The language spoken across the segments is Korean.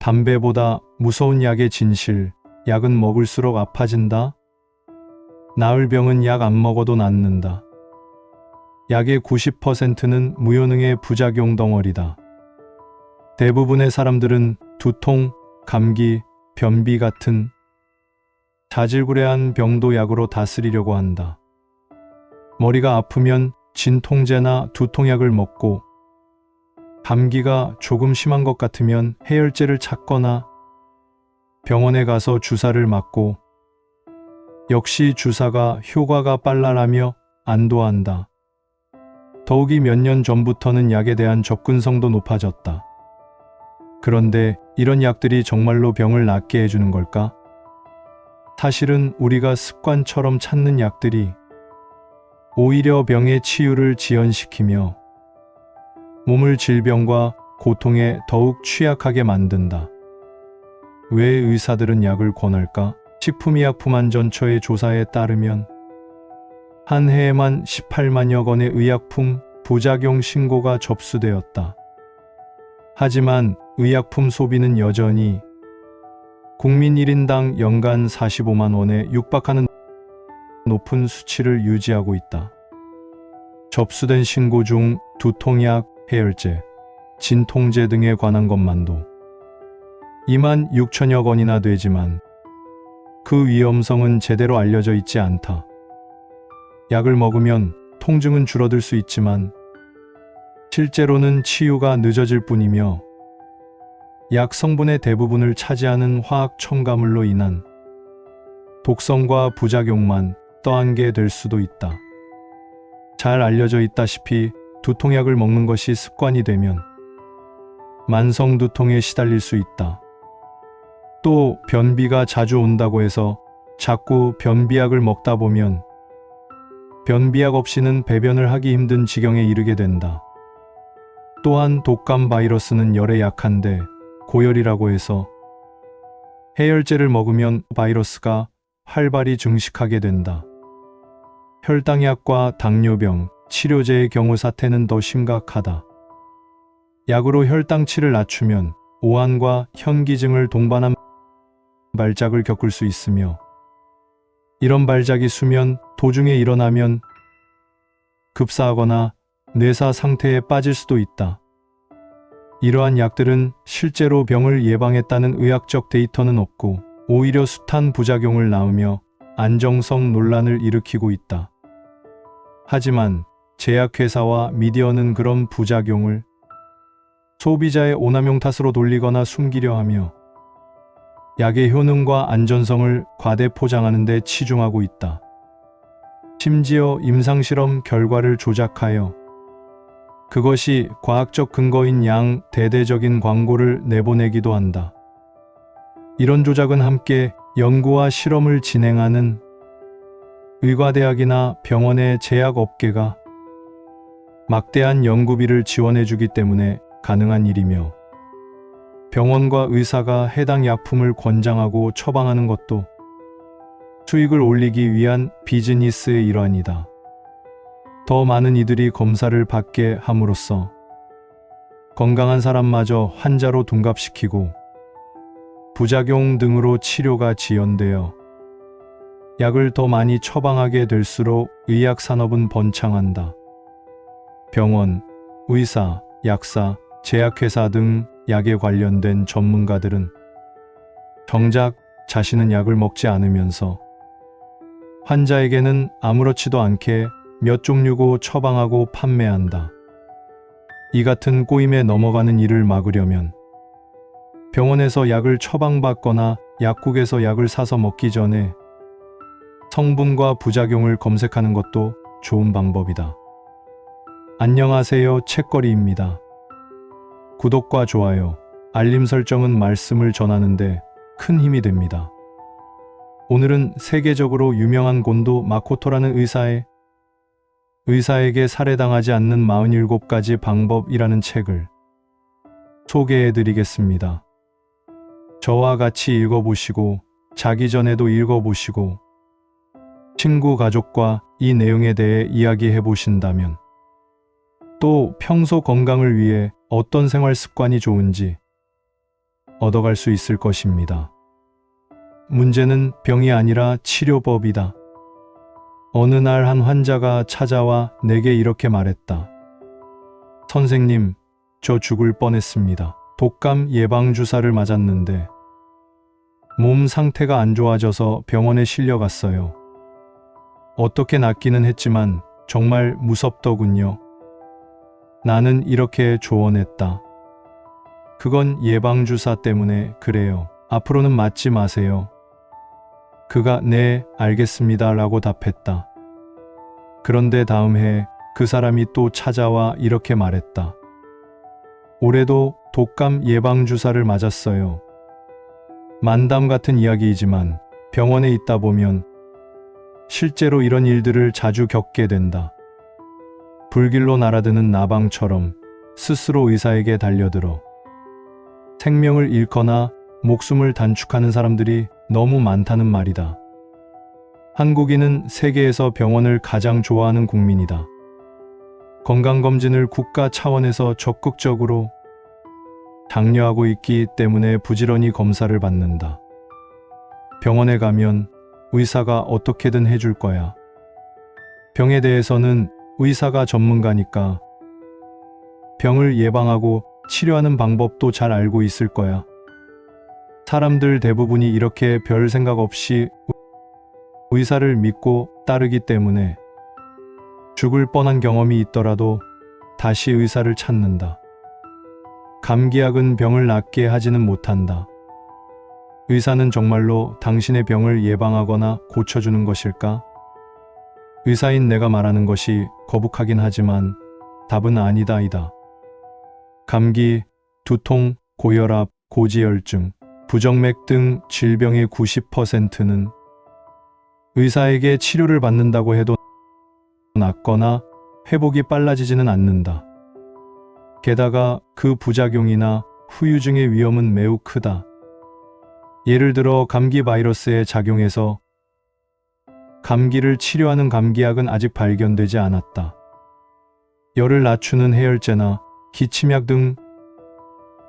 담배보다 무서운 약의 진실. 약은 먹을수록 아파진다. 나을 병은 약 안 먹어도 낫는다. 약의 90%는 무효능의 부작용 덩어리다. 대부분의 사람들은 두통, 감기, 변비 같은 자질구레한 병도 약으로 다스리려고 한다. 머리가 아프면 진통제나 두통약을 먹고, 감기가 조금 심한 것 같으면 해열제를 찾거나 병원에 가서 주사를 맞고, 역시 주사가 효과가 빨라라며 안도한다. 더욱이 몇 년 전부터는 약에 대한 접근성도 높아졌다. 그런데 이런 약들이 정말로 병을 낫게 해주는 걸까? 사실은 우리가 습관처럼 찾는 약들이 오히려 병의 치유를 지연시키며 몸을 질병과 고통에 더욱 취약하게 만든다. 왜 의사들은 약을 권할까? 식품의약품안전처의 조사에 따르면 한 해에만 18만여 건의 의약품 부작용 신고가 접수되었다. 하지만 의약품 소비는 여전히 국민 1인당 연간 45만 원에 육박하는 높은 수치를 유지하고 있다. 접수된 신고 중 두통약, 해열제, 진통제 등에 관한 것만도 2만 6천여 건이나 되지만 그 위험성은 제대로 알려져 있지 않다. 약을 먹으면 통증은 줄어들 수 있지만 실제로는 치유가 늦어질 뿐이며 약 성분의 대부분을 차지하는 화학 첨가물로 인한 독성과 부작용만 떠안게 될 수도 있다. 잘 알려져 있다시피 두통약을 먹는 것이 습관이 되면 만성 두통에 시달릴 수 있다. 또 변비가 자주 온다고 해서 자꾸 변비약을 먹다 보면 변비약 없이는 배변을 하기 힘든 지경에 이르게 된다. 또한 독감 바이러스는 열에 약한데 고열이라고 해서 해열제를 먹으면 바이러스가 활발히 증식하게 된다. 혈당약과 당뇨병, 치료제의 경우 사태는 더 심각하다. 약으로 혈당치를 낮추면 오한과 현기증을 동반한 발작을 겪을 수 있으며, 이런 발작이 수면 도중에 일어나면 급사하거나 뇌사 상태에 빠질 수도 있다. 이러한 약들은 실제로 병을 예방했다는 의학적 데이터는 없고 오히려 숱한 부작용을 낳으며 안정성 논란을 일으키고 있다. 하지만 제약회사와 미디어는 그런 부작용을 소비자의 오남용 탓으로 돌리거나 숨기려 하며 약의 효능과 안전성을 과대 포장하는 데 치중하고 있다. 심지어 임상실험 결과를 조작하여 그것이 과학적 근거인 양 대대적인 광고를 내보내기도 한다. 이런 조작은 함께 연구와 실험을 진행하는 의과대학이나 병원의 제약업계가 막대한 연구비를 지원해주기 때문에 가능한 일이며, 병원과 의사가 해당 약품을 권장하고 처방하는 것도 수익을 올리기 위한 비즈니스의 일환이다. 더 많은 이들이 검사를 받게 함으로써 건강한 사람마저 환자로 둔갑시키고 부작용 등으로 치료가 지연되어 약을 더 많이 처방하게 될수록 의약산업은 번창한다. 병원, 의사, 약사, 제약회사 등 약에 관련된 전문가들은 정작 자신은 약을 먹지 않으면서 환자에게는 아무렇지도 않게 몇 종류고 처방하고 판매한다. 이 같은 꼬임에 넘어가는 일을 막으려면 병원에서 약을 처방받거나 약국에서 약을 사서 먹기 전에 성분과 부작용을 검색하는 것도 좋은 방법이다. 안녕하세요, 책거리입니다. 구독과 좋아요, 알림 설정은 말씀을 전하는데 큰 힘이 됩니다. 오늘은 세계적으로 유명한 곤도 마코토라는 의사에게 살해당하지 않는 47가지 방법이라는 책을 소개해드리겠습니다. 저와 같이 읽어보시고 자기 전에도 읽어보시고 친구 가족과 이 내용에 대해 이야기해 보신다면, 또 평소 건강을 위해 어떤 생활 습관이 좋은지 얻어갈 수 있을 것입니다. 문제는 병이 아니라 치료법이다. 어느 날 한 환자가 찾아와 내게 이렇게 말했다. 선생님, 저 죽을 뻔했습니다. 독감 예방주사를 맞았는데 몸 상태가 안 좋아져서 병원에 실려갔어요. 어떻게 낫기는 했지만 정말 무섭더군요. 나는 이렇게 조언했다. 그건 예방주사 때문에 그래요. 앞으로는 맞지 마세요. 그가 네, 알겠습니다 라고 답했다. 그런데 다음 해 그 사람이 또 찾아와 이렇게 말했다. 올해도 독감 예방주사를 맞았어요. 만담 같은 이야기이지만 병원에 있다 보면 실제로 이런 일들을 자주 겪게 된다. 불길로 날아드는 나방처럼 스스로 의사에게 달려들어 생명을 잃거나 목숨을 단축하는 사람들이 너무 많다는 말이다. 한국인은 세계에서 병원을 가장 좋아하는 국민이다. 건강검진을 국가 차원에서 적극적으로 장려하고 있기 때문에 부지런히 검사를 받는다. 병원에 가면 의사가 어떻게든 해줄 거야. 병에 대해서는 의사가 전문가니까 병을 예방하고 치료하는 방법도 잘 알고 있을 거야. 사람들 대부분이 이렇게 별 생각 없이 의사를 믿고 따르기 때문에 죽을 뻔한 경험이 있더라도 다시 의사를 찾는다. 감기약은 병을 낫게 하지는 못한다. 의사는 정말로 당신의 병을 예방하거나 고쳐주는 것일까? 의사인 내가 말하는 것이 거북하긴 하지만 답은 아니다이다. 감기, 두통, 고혈압, 고지혈증, 부정맥 등 질병의 90%는 의사에게 치료를 받는다고 해도 낫거나 회복이 빨라지지는 않는다. 게다가 그 부작용이나 후유증의 위험은 매우 크다. 예를 들어 감기 바이러스에 작용해서 감기를 치료하는 감기약은 아직 발견되지 않았다. 열을 낮추는 해열제나 기침약 등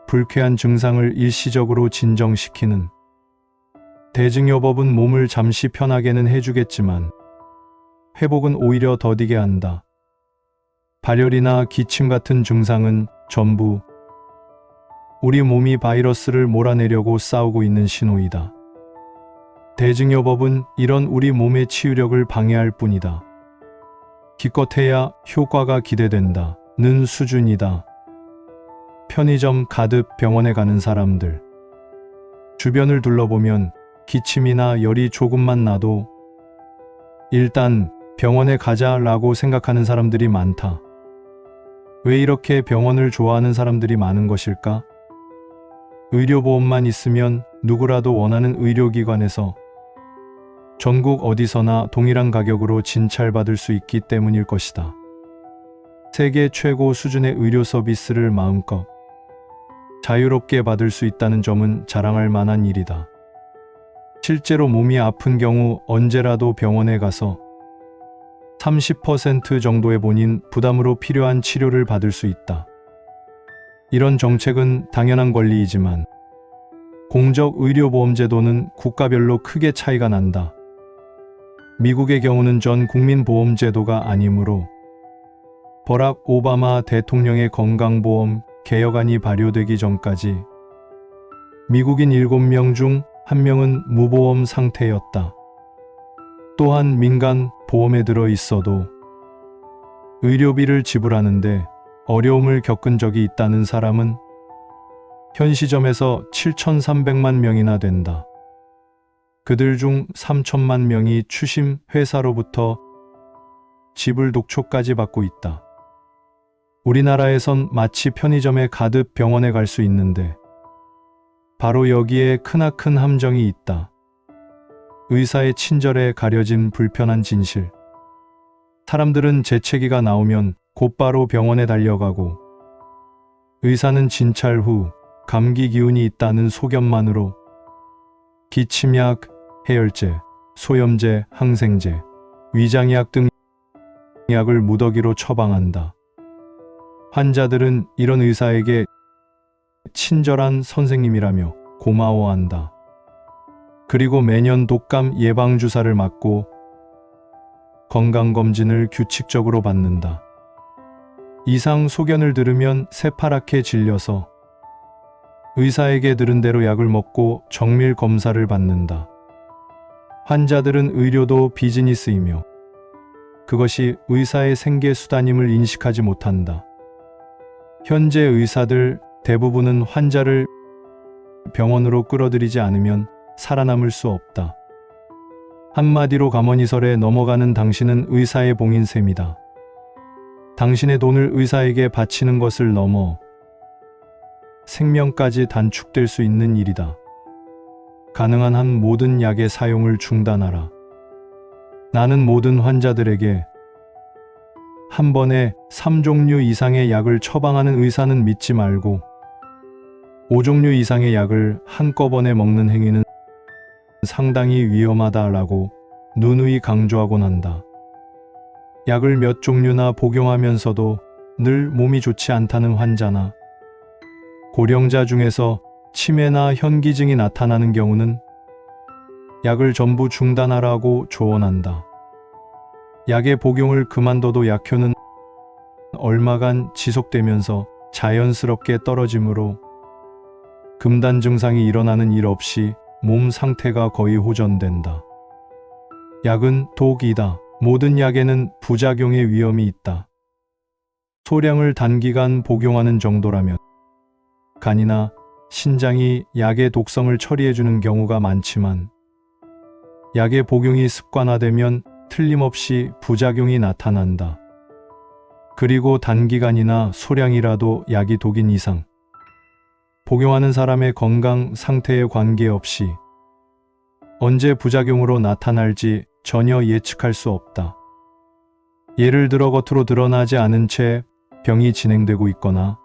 불쾌한 증상을 일시적으로 진정시키는 대증요법은 몸을 잠시 편하게는 해주겠지만 회복은 오히려 더디게 한다. 발열이나 기침 같은 증상은 전부 우리 몸이 바이러스를 몰아내려고 싸우고 있는 신호이다. 대증요법은 이런 우리 몸의 치유력을 방해할 뿐이다. 기껏해야 효과가 기대된다는 수준이다. 편의점 가득 병원에 가는 사람들. 주변을 둘러보면 기침이나 열이 조금만 나도 일단 병원에 가자라고 생각하는 사람들이 많다. 왜 이렇게 병원을 좋아하는 사람들이 많은 것일까? 의료보험만 있으면 누구라도 원하는 의료기관에서 전국 어디서나 동일한 가격으로 진찰받을 수 있기 때문일 것이다. 세계 최고 수준의 의료 서비스를 마음껏 자유롭게 받을 수 있다는 점은 자랑할 만한 일이다. 실제로 몸이 아픈 경우 언제라도 병원에 가서 30% 정도의 본인 부담으로 필요한 치료를 받을 수 있다. 이런 정책은 당연한 권리이지만 공적 의료보험제도는 국가별로 크게 차이가 난다. 미국의 경우는 전 국민 보험제도가 아니므로 버락 오바마 대통령의 건강보험 개혁안이 발효되기 전까지 미국인 7명 중 1명은 무보험 상태였다. 또한 민간 보험에 들어 있어도 의료비를 지불하는데 어려움을 겪은 적이 있다는 사람은 현 시점에서 7,300만 명이나 된다. 그들 중 3천만 명이 추심 회사로부터 지불 독촉까지 받고 있다. 우리나라에선 마치 편의점에 가득 병원에 갈 수 있는데 바로 여기에 크나큰 함정이 있다. 의사의 친절에 가려진 불편한 진실. 사람들은 재채기가 나오면 곧바로 병원에 달려가고 의사는 진찰 후 감기 기운이 있다는 소견만으로 기침약, 해열제, 소염제, 항생제, 위장약 등 약을 무더기로 처방한다. 환자들은 이런 의사에게 친절한 선생님이라며 고마워한다. 그리고 매년 독감 예방주사를 맞고 건강검진을 규칙적으로 받는다. 이상 소견을 들으면 새파랗게 질려서 의사에게 들은 대로 약을 먹고 정밀 검사를 받는다. 환자들은 의료도 비즈니스이며 그것이 의사의 생계수단임을 인식하지 못한다. 현재 의사들 대부분은 환자를 병원으로 끌어들이지 않으면 살아남을 수 없다. 한마디로 가머니설에 넘어가는 당신은 의사의 봉인 셈이다. 당신의 돈을 의사에게 바치는 것을 넘어 생명까지 단축될 수 있는 일이다. 가능한 한 모든 약의 사용을 중단하라. 나는 모든 환자들에게 한 번에 3종류 이상의 약을 처방하는 의사는 믿지 말고 5종류 이상의 약을 한꺼번에 먹는 행위는 상당히 위험하다라고 누누이 강조하곤 한다. 약을 몇 종류나 복용하면서도 늘 몸이 좋지 않다는 환자나 고령자 중에서 치매나 현기증이 나타나는 경우는 약을 전부 중단하라고 조언한다. 약의 복용을 그만둬도 약효는 얼마간 지속되면서 자연스럽게 떨어지므로 금단 증상이 일어나는 일 없이 몸 상태가 거의 호전된다. 약은 독이다. 모든 약에는 부작용의 위험이 있다. 소량을 단기간 복용하는 정도라면 간이나 신장이 약의 독성을 처리해주는 경우가 많지만 약의 복용이 습관화되면 틀림없이 부작용이 나타난다. 그리고 단기간이나 소량이라도 약이 독인 이상 복용하는 사람의 건강 상태에 관계없이 언제 부작용으로 나타날지 전혀 예측할 수 없다. 예를 들어 겉으로 드러나지 않은 채 병이 진행되고 있거나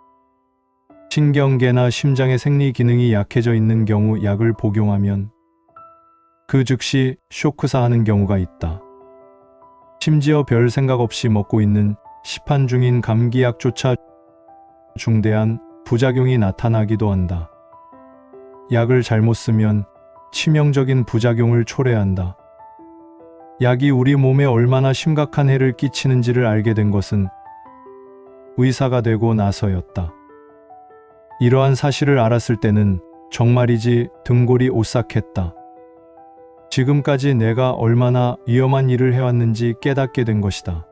신경계나 심장의 생리 기능이 약해져 있는 경우 약을 복용하면 그 즉시 쇼크사하는 경우가 있다. 심지어 별 생각 없이 먹고 있는 시판 중인 감기약조차 중대한 부작용이 나타나기도 한다. 약을 잘못 쓰면 치명적인 부작용을 초래한다. 약이 우리 몸에 얼마나 심각한 해를 끼치는지를 알게 된 것은 의사가 되고 나서였다. 이러한 사실을 알았을 때는 정말이지 등골이 오싹했다. 지금까지 내가 얼마나 위험한 일을 해왔는지 깨닫게 된 것이다.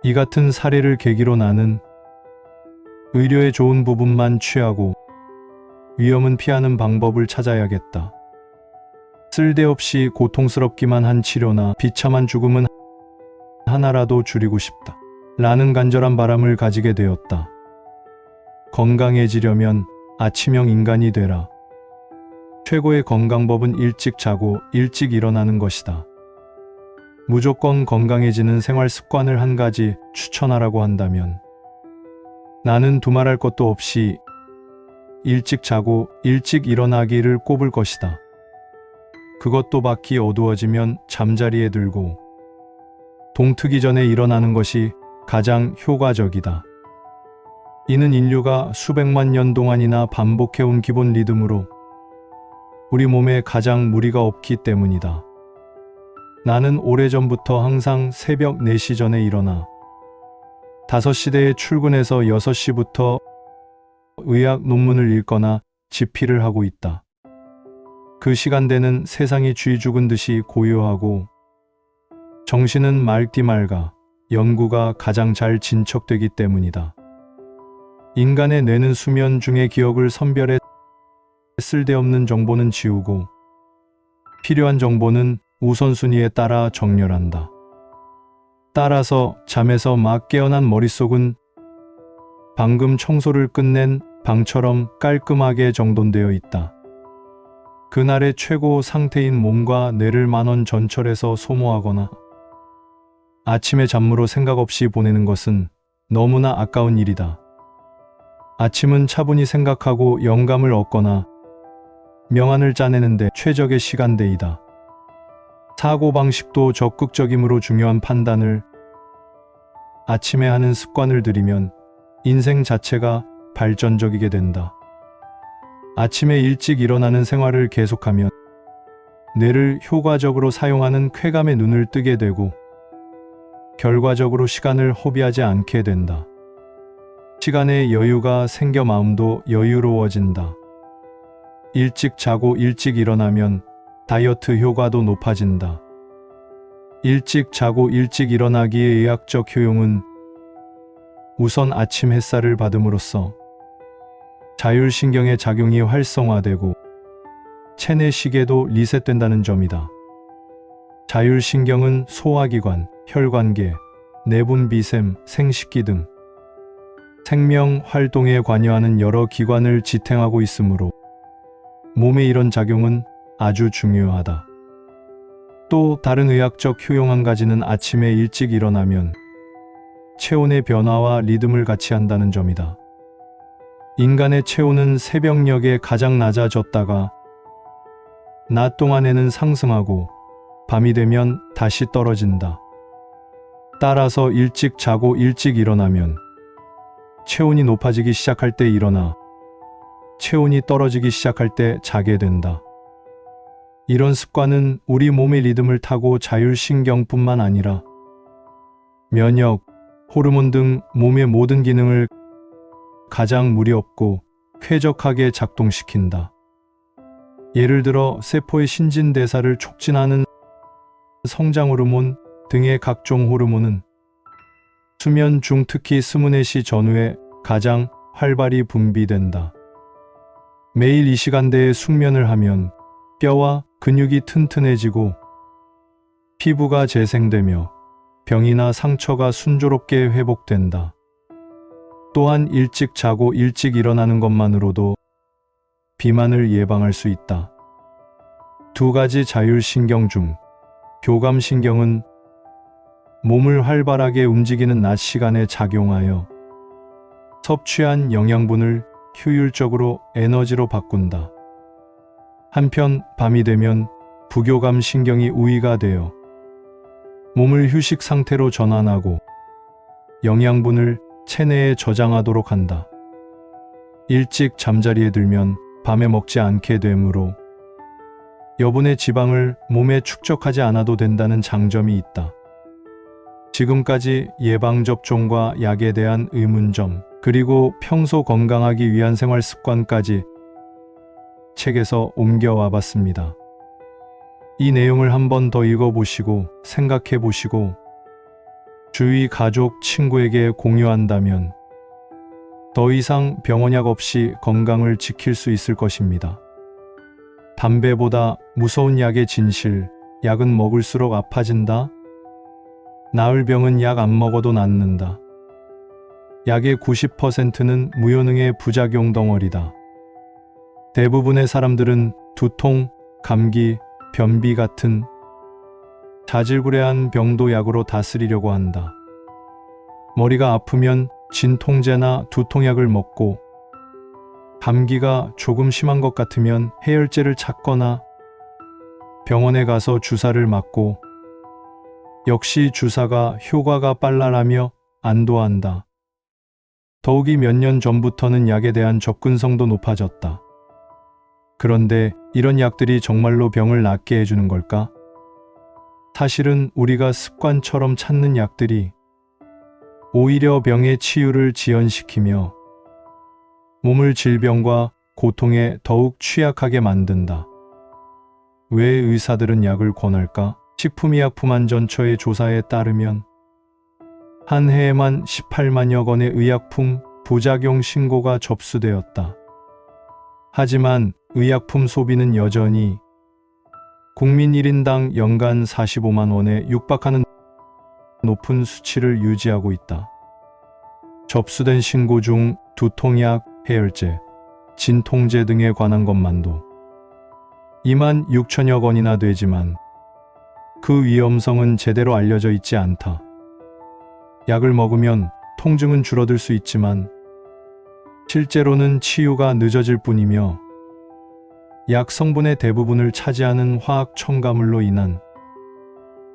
이 같은 사례를 계기로 나는 의료의 좋은 부분만 취하고 위험은 피하는 방법을 찾아야겠다. 쓸데없이 고통스럽기만 한 치료나 비참한 죽음은 하나라도 줄이고 싶다. 라는 간절한 바람을 가지게 되었다. 건강해지려면 아침형 인간이 되라. 최고의 건강법은 일찍 자고 일찍 일어나는 것이다. 무조건 건강해지는 생활 습관을 한 가지 추천하라고 한다면 나는 두말할 것도 없이 일찍 자고 일찍 일어나기를 꼽을 것이다. 그것도 밖이 어두워지면 잠자리에 들고 동트기 전에 일어나는 것이 가장 효과적이다. 이는 인류가 수백만 년 동안이나 반복해온 기본 리듬으로 우리 몸에 가장 무리가 없기 때문이다. 나는 오래전부터 항상 새벽 4시 전에 일어나 5시대에 출근해서 6시부터 의학 논문을 읽거나 집필을 하고 있다. 그 시간대는 세상이 쥐 죽은 듯이 고요하고 정신은 맑디 맑아 연구가 가장 잘 진척되기 때문이다. 인간의 뇌는 수면 중에 기억을 선별해 쓸데없는 정보는 지우고 필요한 정보는 우선순위에 따라 정렬한다. 따라서 잠에서 막 깨어난 머릿속은 방금 청소를 끝낸 방처럼 깔끔하게 정돈되어 있다. 그날의 최고 상태인 몸과 뇌를 만원 전철해서 소모하거나 아침에 잠으로 생각 없이 보내는 것은 너무나 아까운 일이다. 아침은 차분히 생각하고 영감을 얻거나 명안을 짜내는데 최적의 시간대이다. 사고방식도 적극적이므로 중요한 판단을 아침에 하는 습관을 들이면 인생 자체가 발전적이게 된다. 아침에 일찍 일어나는 생활을 계속하면 뇌를 효과적으로 사용하는 쾌감에 눈을 뜨게 되고 결과적으로 시간을 허비하지 않게 된다. 시간의 여유가 생겨 마음도 여유로워진다. 일찍 자고 일찍 일어나면 다이어트 효과도 높아진다. 일찍 자고 일찍 일어나기의 의학적 효용은 우선 아침 햇살을 받음으로써 자율신경의 작용이 활성화되고 체내 시계도 리셋된다는 점이다. 자율신경은 소화기관, 혈관계, 내분비샘, 생식기 등 생명 활동에 관여하는 여러 기관을 지탱하고 있으므로 몸의 이런 작용은 아주 중요하다. 또 다른 의학적 효용 한 가지는 아침에 일찍 일어나면 체온의 변화와 리듬을 같이 한다는 점이다. 인간의 체온은 새벽녘에 가장 낮아졌다가 낮 동안에는 상승하고 밤이 되면 다시 떨어진다. 따라서 일찍 자고 일찍 일어나면 체온이 높아지기 시작할 때 일어나 체온이 떨어지기 시작할 때 자게 된다. 이런 습관은 우리 몸의 리듬을 타고 자율신경뿐만 아니라 면역, 호르몬 등 몸의 모든 기능을 가장 무리 없고 쾌적하게 작동시킨다. 예를 들어 세포의 신진대사를 촉진하는 성장 호르몬 등의 각종 호르몬은 수면 중 특히 스무 4시 전후에 가장 활발히 분비된다. 매일 이 시간대에 숙면을 하면 뼈와 근육이 튼튼해지고 피부가 재생되며 병이나 상처가 순조롭게 회복된다. 또한 일찍 자고 일찍 일어나는 것만으로도 비만을 예방할 수 있다. 두 가지 자율신경 중 교감신경은 몸을 활발하게 움직이는 낮 시간에 작용하여 섭취한 영양분을 효율적으로 에너지로 바꾼다. 한편 밤이 되면 부교감신경이 우위가 되어 몸을 휴식 상태로 전환하고 영양분을 체내에 저장하도록 한다. 일찍 잠자리에 들면 밤에 먹지 않게 되므로 여분의 지방을 몸에 축적하지 않아도 된다는 장점이 있다. 지금까지 예방접종과 약에 대한 의문점, 그리고 평소 건강하기 위한 생활 습관까지 책에서 옮겨와 봤습니다. 이 내용을 한 번 더 읽어보시고 생각해 보시고 주위 가족, 친구에게 공유한다면 더 이상 병원약 없이 건강을 지킬 수 있을 것입니다. 담배보다 무서운 약의 진실, 약은 먹을수록 아파진다. 나을 병은 약 안 먹어도 낫는다. 약의 90%는 무효능의 부작용 덩어리다. 대부분의 사람들은 두통, 감기, 변비 같은 자질구레한 병도 약으로 다스리려고 한다. 머리가 아프면 진통제나 두통약을 먹고 감기가 조금 심한 것 같으면 해열제를 찾거나 병원에 가서 주사를 맞고 역시 주사가 효과가 빨라라며 안도한다. 더욱이 몇 년 전부터는 약에 대한 접근성도 높아졌다. 그런데 이런 약들이 정말로 병을 낫게 해주는 걸까? 사실은 우리가 습관처럼 찾는 약들이 오히려 병의 치유를 지연시키며 몸을 질병과 고통에 더욱 취약하게 만든다. 왜 의사들은 약을 권할까? 식품의약품안전처의 조사에 따르면 한 해에만 18만여 건의 의약품 부작용 신고가 접수되었다. 하지만 의약품 소비는 여전히 국민 1인당 연간 45만 원에 육박하는 높은 수치를 유지하고 있다. 접수된 신고 중 두통약, 해열제, 진통제 등에 관한 것만도 2만 6천여 건이나 되지만 그 위험성은 제대로 알려져 있지 않다. 약을 먹으면 통증은 줄어들 수 있지만 실제로는 치유가 늦어질 뿐이며 약 성분의 대부분을 차지하는 화학 첨가물로 인한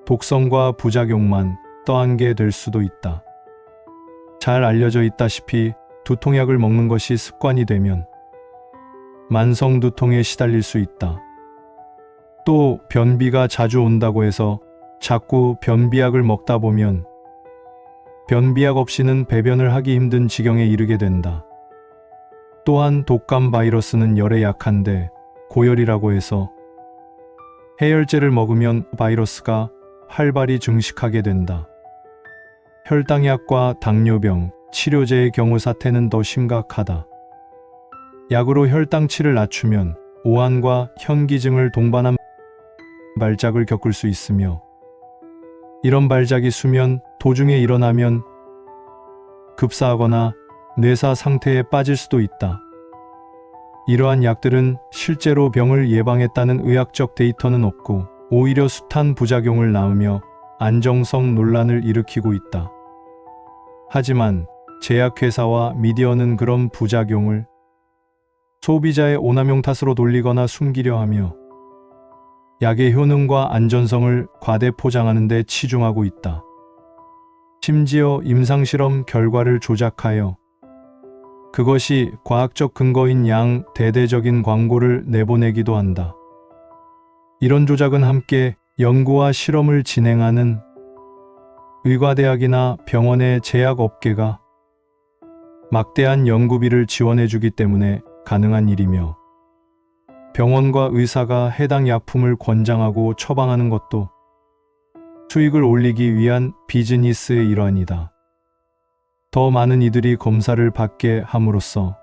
독성과 부작용만 떠안게 될 수도 있다. 잘 알려져 있다시피 두통약을 먹는 것이 습관이 되면 만성 두통에 시달릴 수 있다. 또 변비가 자주 온다고 해서 자꾸 변비약을 먹다 보면 변비약 없이는 배변을 하기 힘든 지경에 이르게 된다. 또한 독감 바이러스는 열에 약한데 고열이라고 해서 해열제를 먹으면 바이러스가 활발히 증식하게 된다. 혈당약과 당뇨병, 치료제의 경우 사태는 더 심각하다. 약으로 혈당치를 낮추면 오한과 현기증을 동반한 발작을 겪을 수 있으며 이런 발작이 수면 도중에 일어나면 급사하거나 뇌사 상태에 빠질 수도 있다. 이러한 약들은 실제로 병을 예방했다는 의학적 데이터는 없고 오히려 숱한 부작용을 낳으며 안정성 논란을 일으키고 있다. 하지만 제약회사와 미디어는 그런 부작용을 소비자의 오남용 탓으로 돌리거나 숨기려 하며 약의 효능과 안전성을 과대 포장하는 데 치중하고 있다. 심지어 임상실험 결과를 조작하여 그것이 과학적 근거인 양 대대적인 광고를 내보내기도 한다. 이런 조작은 함께 연구와 실험을 진행하는 의과대학이나 병원의 제약업계가 막대한 연구비를 지원해주기 때문에 가능한 일이며 병원과 의사가 해당 약품을 권장하고 처방하는 것도 수익을 올리기 위한 비즈니스의 일환이다. 더 많은 이들이 검사를 받게 함으로써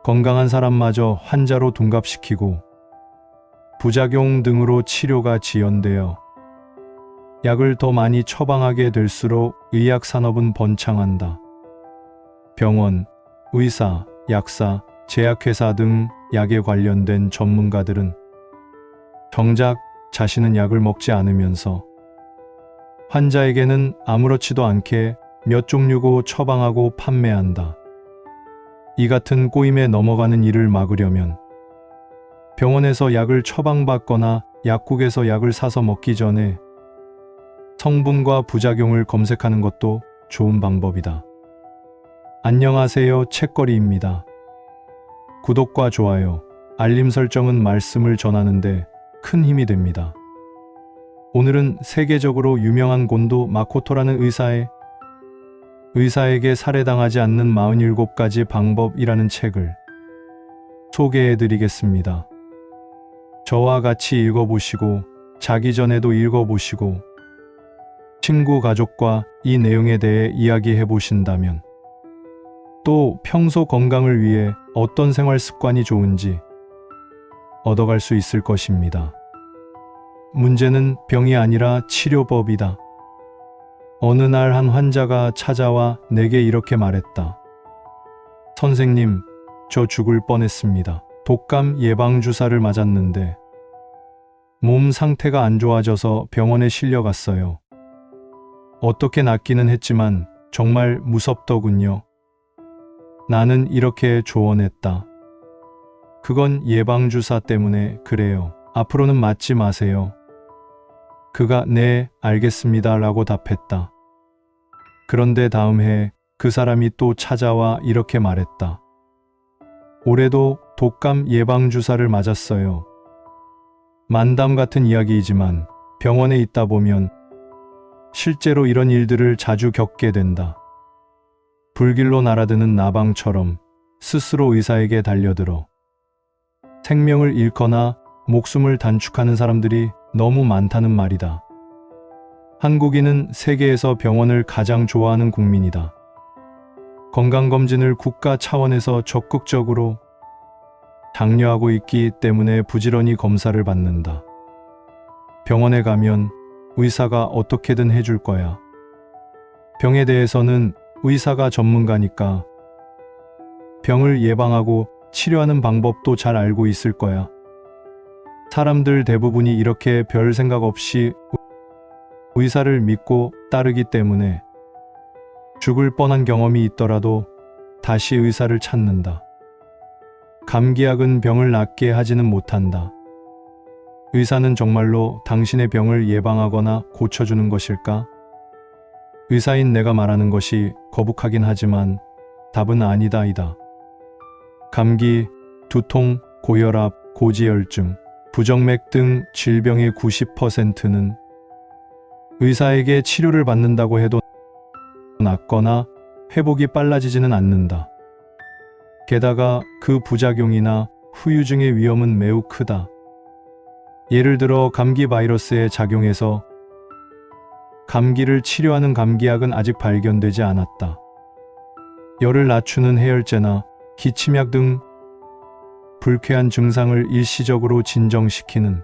건강한 사람마저 환자로 둔갑시키고 부작용 등으로 치료가 지연되어 약을 더 많이 처방하게 될수록 의약산업은 번창한다. 병원, 의사, 약사, 제약회사 등 약에 관련된 전문가들은 정작 자신은 약을 먹지 않으면서 환자에게는 아무렇지도 않게 몇 종류고 처방하고 판매한다. 이 같은 꼬임에 넘어가는 일을 막으려면 병원에서 약을 처방받거나 약국에서 약을 사서 먹기 전에 성분과 부작용을 검색하는 것도 좋은 방법이다. 안녕하세요, 책거리입니다. 구독과 좋아요, 알림 설정은 말씀을 전하는데 큰 힘이 됩니다. 오늘은 세계적으로 유명한 곤도 마코토라는 의사에게 살해당하지 않는 47가지 방법이라는 책을 소개해 드리겠습니다. 저와 같이 읽어보시고 자기 전에도 읽어보시고 친구 가족과 이 내용에 대해 이야기해 보신다면 또 평소 건강을 위해 어떤 생활 습관이 좋은지 얻어갈 수 있을 것입니다. 문제는 병이 아니라 치료법이다. 어느 날 한 환자가 찾아와 내게 이렇게 말했다. 선생님, 저 죽을 뻔했습니다. 독감 예방주사를 맞았는데 몸 상태가 안 좋아져서 병원에 실려갔어요. 어떻게 낫기는 했지만 정말 무섭더군요. 나는 이렇게 조언했다. 그건 예방주사 때문에 그래요. 앞으로는 맞지 마세요. 그가 네, 알겠습니다 라고 답했다. 그런데 다음 해 그 사람이 또 찾아와 이렇게 말했다. 올해도 독감 예방주사를 맞았어요. 만담 같은 이야기이지만 병원에 있다 보면 실제로 이런 일들을 자주 겪게 된다. 불길로 날아드는 나방처럼 스스로 의사에게 달려들어 생명을 잃거나 목숨을 단축하는 사람들이 너무 많다는 말이다. 한국인은 세계에서 병원을 가장 좋아하는 국민이다. 건강검진을 국가 차원에서 적극적으로 장려하고 있기 때문에 부지런히 검사를 받는다. 병원에 가면 의사가 어떻게든 해줄 거야. 병에 대해서는 의사가 전문가니까 병을 예방하고 치료하는 방법도 잘 알고 있을 거야. 사람들 대부분이 이렇게 별 생각 없이 의사를 믿고 따르기 때문에 죽을 뻔한 경험이 있더라도 다시 의사를 찾는다. 감기약은 병을 낫게 하지는 못한다. 의사는 정말로 당신의 병을 예방하거나 고쳐주는 것일까? 의사인 내가 말하는 것이 거북하긴 하지만 답은 아니다이다. 감기, 두통, 고혈압, 고지혈증, 부정맥 등 질병의 90%는 의사에게 치료를 받는다고 해도 낫거나 회복이 빨라지지는 않는다. 게다가 그 부작용이나 후유증의 위험은 매우 크다. 예를 들어 감기 바이러스에 작용해서 감기를 치료하는 감기약은 아직 발견되지 않았다. 열을 낮추는 해열제나 기침약 등 불쾌한 증상을 일시적으로 진정시키는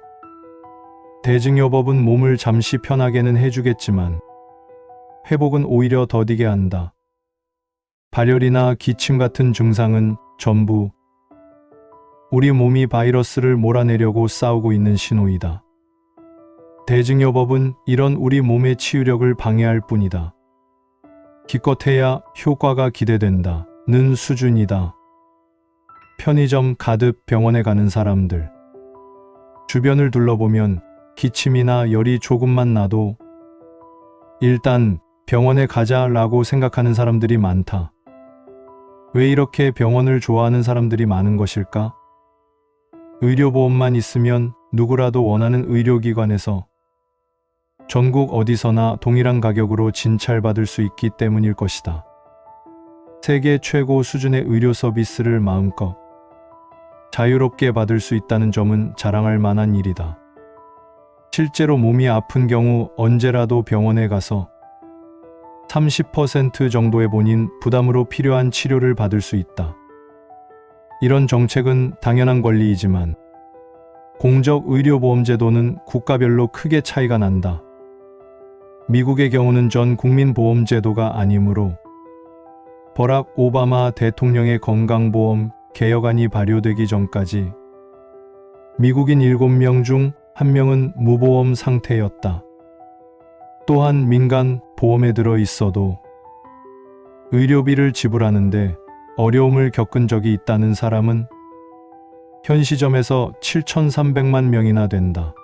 대증요법은 몸을 잠시 편하게는 해주겠지만 회복은 오히려 더디게 한다. 발열이나 기침 같은 증상은 전부 우리 몸이 바이러스를 몰아내려고 싸우고 있는 신호이다. 대증요법은 이런 우리 몸의 치유력을 방해할 뿐이다. 기껏해야 효과가 기대된다는 수준이다. 편의점 가득 병원에 가는 사람들. 주변을 둘러보면 기침이나 열이 조금만 나도 일단 병원에 가자라고 생각하는 사람들이 많다. 왜 이렇게 병원을 좋아하는 사람들이 많은 것일까? 의료보험만 있으면 누구라도 원하는 의료기관에서 전국 어디서나 동일한 가격으로 진찰받을 수 있기 때문일 것이다. 세계 최고 수준의 의료 서비스를 마음껏 자유롭게 받을 수 있다는 점은 자랑할 만한 일이다. 실제로 몸이 아픈 경우 언제라도 병원에 가서 30% 정도의 본인 부담으로 필요한 치료를 받을 수 있다. 이런 정책은 당연한 권리이지만 공적 의료보험제도는 국가별로 크게 차이가 난다. 미국의 경우는 전 국민보험제도가 아니므로 버락 오바마 대통령의 건강보험 개혁안이 발효되기 전까지 미국인 7명 중 1명은 무보험 상태였다. 또한 민간 보험에 들어 있어도 의료비를 지불하는데 어려움을 겪은 적이 있다는 사람은 현 시점에서 7,300만 명이나 된다.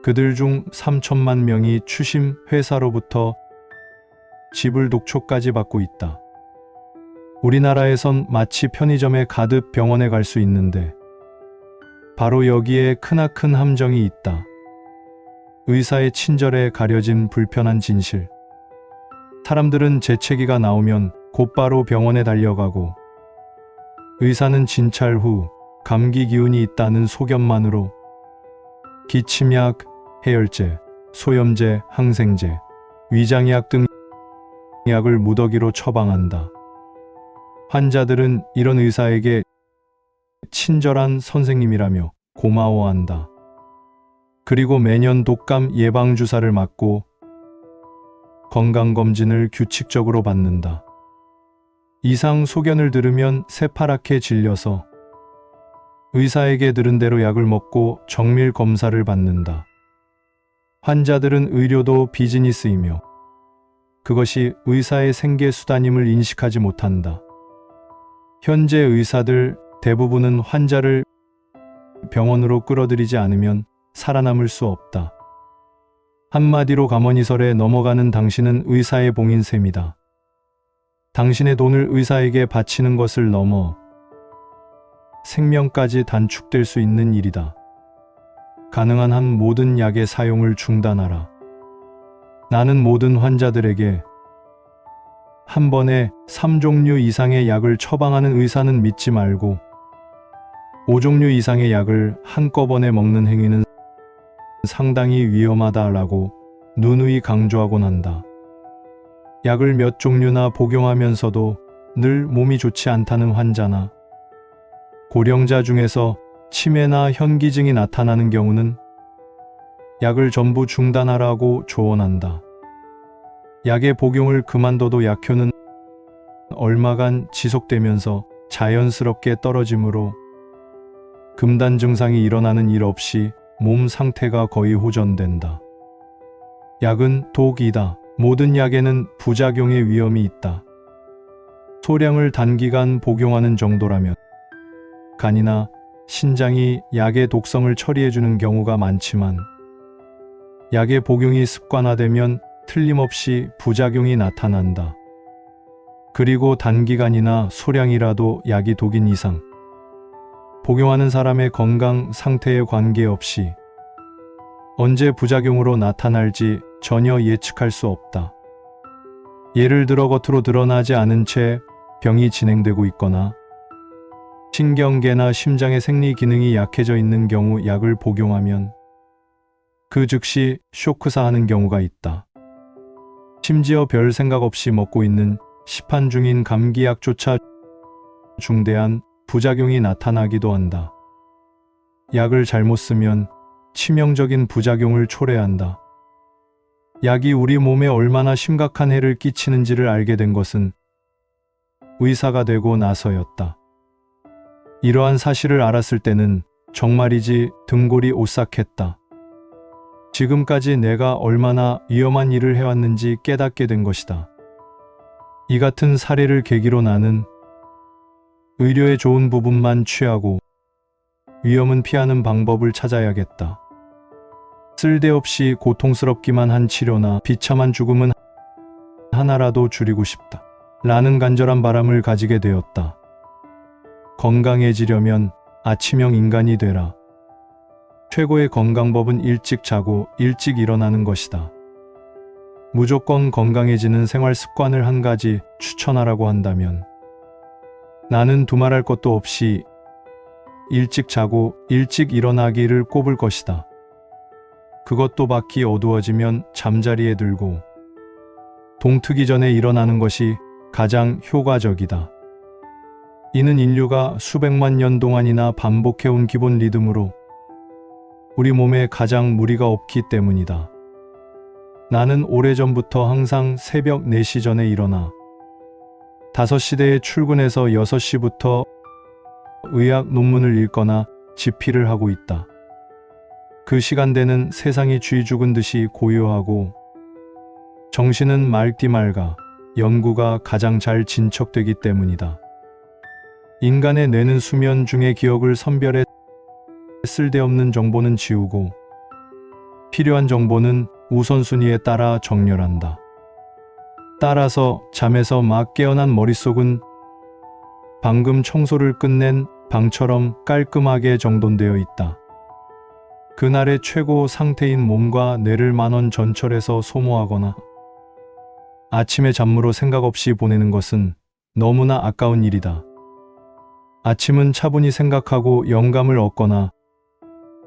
그들 중 3천만 명이 추심 회사로부터 지불 독촉까지 받고 있다. 우리나라에선 마치 편의점에 가득 병원에 갈 수 있는데 바로 여기에 크나큰 함정이 있다. 의사의 친절에 가려진 불편한 진실. 사람들은 재채기가 나오면 곧바로 병원에 달려가고 의사는 진찰 후 감기 기운이 있다는 소견만으로 기침약, 해열제, 소염제, 항생제, 위장약 등 약을 무더기로 처방한다. 환자들은 이런 의사에게 친절한 선생님이라며 고마워한다. 그리고 매년 독감 예방주사를 맞고 건강검진을 규칙적으로 받는다. 이상 소견을 들으면 새파랗게 질려서 의사에게 들은 대로 약을 먹고 정밀 검사를 받는다. 환자들은 의료도 비즈니스이며 그것이 의사의 생계수단임을 인식하지 못한다. 현재 의사들 대부분은 환자를 병원으로 끌어들이지 않으면 살아남을 수 없다. 한마디로 가머니설에 넘어가는 당신은 의사의 봉인 셈이다. 당신의 돈을 의사에게 바치는 것을 넘어 생명까지 단축될 수 있는 일이다. 가능한 한 모든 약의 사용을 중단하라. 나는 모든 환자들에게 한 번에 3종류 이상의 약을 처방하는 의사는 믿지 말고 5종류 이상의 약을 한꺼번에 먹는 행위는 상당히 위험하다라고 누누이 강조하곤 한다. 약을 몇 종류나 복용하면서도 늘 몸이 좋지 않다는 환자나 고령자 중에서 치매나 현기증이 나타나는 경우는 약을 전부 중단하라고 조언한다. 약의 복용을 그만둬도 약효는 얼마간 지속되면서 자연스럽게 떨어지므로 금단 증상이 일어나는 일 없이 몸 상태가 거의 호전된다. 약은 독이다. 모든 약에는 부작용의 위험이 있다. 소량을 단기간 복용하는 정도라면 간이나 신장이 약의 독성을 처리해주는 경우가 많지만 약의 복용이 습관화되면 틀림없이 부작용이 나타난다. 그리고 단기간이나 소량이라도 약이 독인 이상 복용하는 사람의 건강 상태에 관계없이 언제 부작용으로 나타날지 전혀 예측할 수 없다. 예를 들어 겉으로 드러나지 않은 채 병이 진행되고 있거나 신경계나 심장의 생리 기능이 약해져 있는 경우 약을 복용하면 그 즉시 쇼크사하는 경우가 있다. 심지어 별 생각 없이 먹고 있는 시판 중인 감기약조차 중대한 부작용이 나타나기도 한다. 약을 잘못 쓰면 치명적인 부작용을 초래한다. 약이 우리 몸에 얼마나 심각한 해를 끼치는지를 알게 된 것은 의사가 되고 나서였다. 이러한 사실을 알았을 때는 정말이지 등골이 오싹했다. 지금까지 내가 얼마나 위험한 일을 해왔는지 깨닫게 된 것이다. 이 같은 사례를 계기로 나는 의료의 좋은 부분만 취하고 위험은 피하는 방법을 찾아야겠다. 쓸데없이 고통스럽기만 한 치료나 비참한 죽음은 하나라도 줄이고 싶다. 라는 간절한 바람을 가지게 되었다. 건강해지려면 아침형 인간이 되라. 최고의 건강법은 일찍 자고 일찍 일어나는 것이다. 무조건 건강해지는 생활 습관을 한 가지 추천하라고 한다면 나는 두말할 것도 없이 일찍 자고 일찍 일어나기를 꼽을 것이다. 그것도 밖이 어두워지면 잠자리에 들고 동트기 전에 일어나는 것이 가장 효과적이다. 이는 인류가 수백만 년 동안이나 반복해온 기본 리듬으로 우리 몸에 가장 무리가 없기 때문이다. 나는 오래전부터 항상 새벽 4시 전에 일어나 5시대에 출근해서 6시부터 의학 논문을 읽거나 집필을 하고 있다. 그 시간대는 세상이 쥐 죽은 듯이 고요하고 정신은 맑디 맑아 연구가 가장 잘 진척되기 때문이다. 인간의 뇌는 수면 중에 기억을 선별해 쓸데없는 정보는 지우고 필요한 정보는 우선순위에 따라 정렬한다. 따라서 잠에서 막 깨어난 머릿속은 방금 청소를 끝낸 방처럼 깔끔하게 정돈되어 있다. 그날의 최고 상태인 몸과 뇌를 만원 전철해서 소모하거나 아침에 잠으로 생각 없이 보내는 것은 너무나 아까운 일이다. 아침은 차분히 생각하고 영감을 얻거나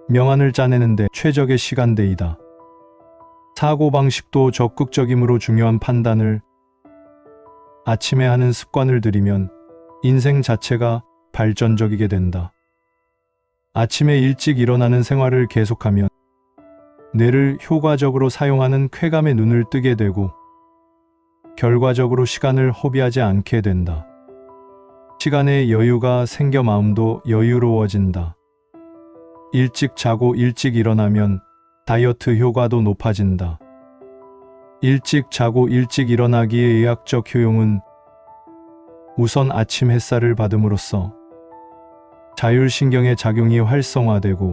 명안을 짜내는데 최적의 시간대이다. 사고방식도 적극적이므로 중요한 판단을 아침에 하는 습관을 들이면 인생 자체가 발전적이게 된다. 아침에 일찍 일어나는 생활을 계속하면 뇌를 효과적으로 사용하는 쾌감에 눈을 뜨게 되고 결과적으로 시간을 허비하지 않게 된다. 시간의 여유가 생겨 마음도 여유로워진다. 일찍 자고 일찍 일어나면 다이어트 효과도 높아진다. 일찍 자고 일찍 일어나기의 의학적 효용은 우선 아침 햇살을 받음으로써 자율신경의 작용이 활성화되고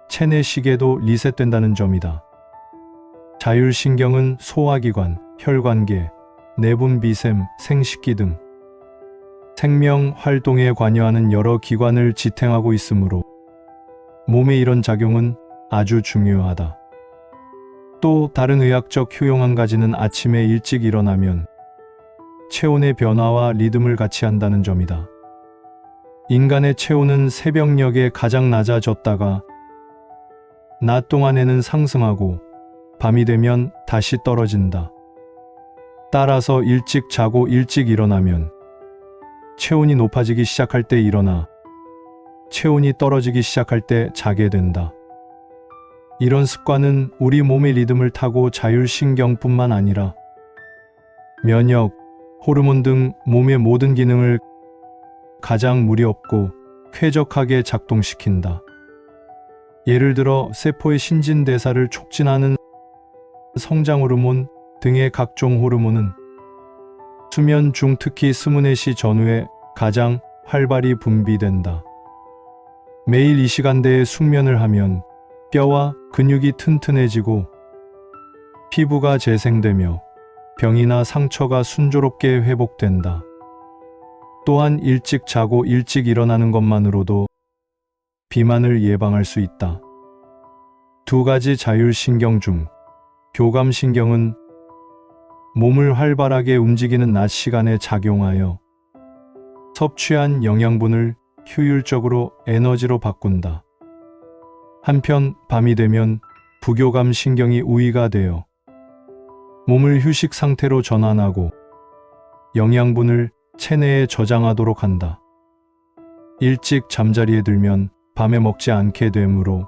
체내 시계도 리셋된다는 점이다. 자율신경은 소화기관, 혈관계, 내분비샘, 생식기 등 생명 활동에 관여하는 여러 기관을 지탱하고 있으므로 몸의 이런 작용은 아주 중요하다. 또 다른 의학적 효용 한 가지는 아침에 일찍 일어나면 체온의 변화와 리듬을 같이 한다는 점이다. 인간의 체온은 새벽녘에 가장 낮아졌다가 낮 동안에는 상승하고 밤이 되면 다시 떨어진다. 따라서 일찍 자고 일찍 일어나면 체온이 높아지기 시작할 때 일어나 체온이 떨어지기 시작할 때 자게 된다. 이런 습관은 우리 몸의 리듬을 타고 자율신경뿐만 아니라 면역, 호르몬 등 몸의 모든 기능을 가장 무리 없고 쾌적하게 작동시킨다. 예를 들어 세포의 신진대사를 촉진하는 성장 호르몬 등의 각종 호르몬은 수면 중 특히 스물 4시 전후에 가장 활발히 분비된다. 매일 이 시간대에 숙면을 하면 뼈와 근육이 튼튼해지고 피부가 재생되며 병이나 상처가 순조롭게 회복된다. 또한 일찍 자고 일찍 일어나는 것만으로도 비만을 예방할 수 있다. 두 가지 자율신경 중 교감신경은 몸을 활발하게 움직이는 낮 시간에 작용하여 섭취한 영양분을 효율적으로 에너지로 바꾼다. 한편 밤이 되면 부교감 신경이 우위가 되어 몸을 휴식 상태로 전환하고 영양분을 체내에 저장하도록 한다. 일찍 잠자리에 들면 밤에 먹지 않게 되므로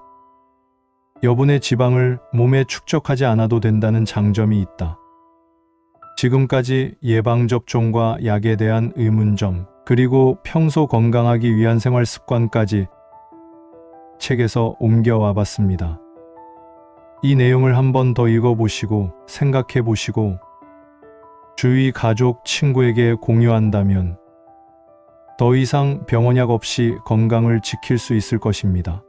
여분의 지방을 몸에 축적하지 않아도 된다는 장점이 있다. 지금까지 예방접종과 약에 대한 의문점, 그리고 평소 건강하기 위한 생활 습관까지 책에서 옮겨와 봤습니다. 이 내용을 한 번 더 읽어보시고 생각해 보시고 주위 가족, 친구에게 공유한다면 더 이상 병원약 없이 건강을 지킬 수 있을 것입니다.